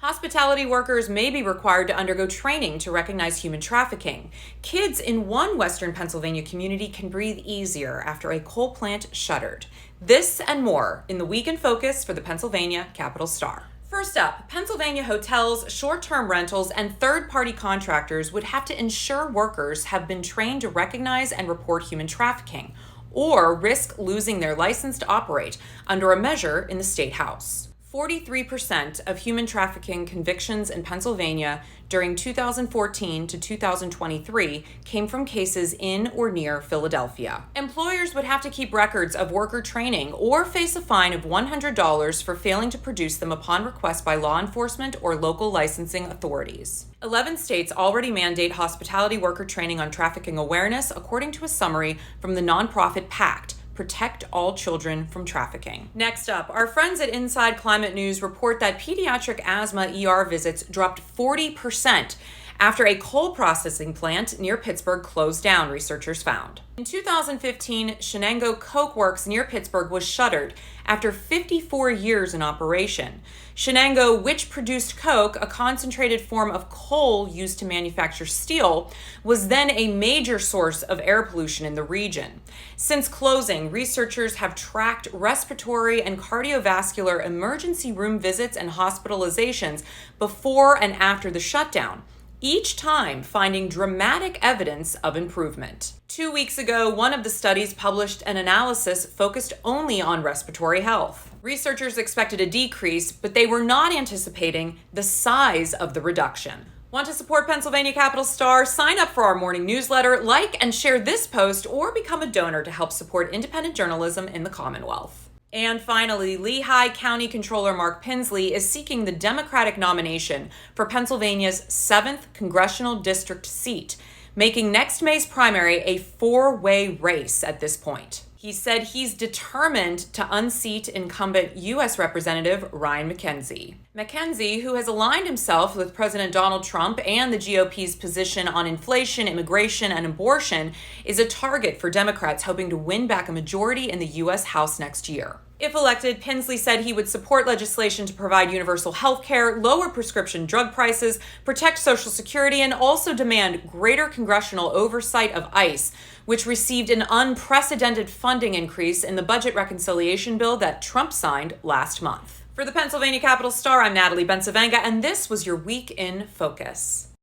Hospitality workers may be required to undergo training to recognize human trafficking. Kids in one Western Pennsylvania community can breathe easier after a coal plant shuttered. This and more in the Week in Focus for the Pennsylvania Capital Star. First up, Pennsylvania hotels, short-term rentals, and third-party contractors would have to ensure workers have been trained to recognize and report human trafficking, or risk losing their license to operate under a measure in the State House. 43% of human trafficking convictions in Pennsylvania during 2014 to 2023 came from cases in or near Philadelphia. Employers would have to keep records of worker training or face a fine of $100 for failing to produce them upon request by law enforcement or local licensing authorities. 11 states already mandate hospitality worker training on trafficking awareness, according to a summary from the nonprofit PACT. Protect all children from trafficking. Next up, our friends at Inside Climate News report that pediatric asthma ER visits dropped 40% after a coal processing plant near Pittsburgh closed down, researchers found. In 2015, Shenango Coke Works near Pittsburgh was shuttered after 54 years in operation. Shenango, which produced coke, a concentrated form of coal used to manufacture steel, was then a major source of air pollution in the region. Since closing, researchers have tracked respiratory and cardiovascular emergency room visits and hospitalizations before and after the shutdown, each time finding dramatic evidence of improvement. 2 weeks ago, one of the studies published an analysis focused only on respiratory health. Researchers expected a decrease, but they were not anticipating the size of the reduction. Want to support Pennsylvania Capital Star? Sign up for our morning newsletter, like and share this post, or become a donor to help support independent journalism in the Commonwealth. And finally, Lehigh County Controller Mark Pinsley is seeking the Democratic nomination for Pennsylvania's 7th congressional district seat, making next May's primary a four-way race at this point. He said he's determined to unseat incumbent U.S. Representative Ryan McKenzie. McKenzie, who has aligned himself with President Donald Trump and the GOP's position on inflation, immigration, and abortion, is a target for Democrats hoping to win back a majority in the U.S. House next year. If elected, Pinsley said he would support legislation to provide universal health care, lower prescription drug prices, protect Social Security, and also demand greater congressional oversight of ICE, which received an unprecedented funding increase in the budget reconciliation bill that Trump signed last month. For the Pennsylvania Capital Star, I'm Natalie Bencavanga, and this was your Week in Focus.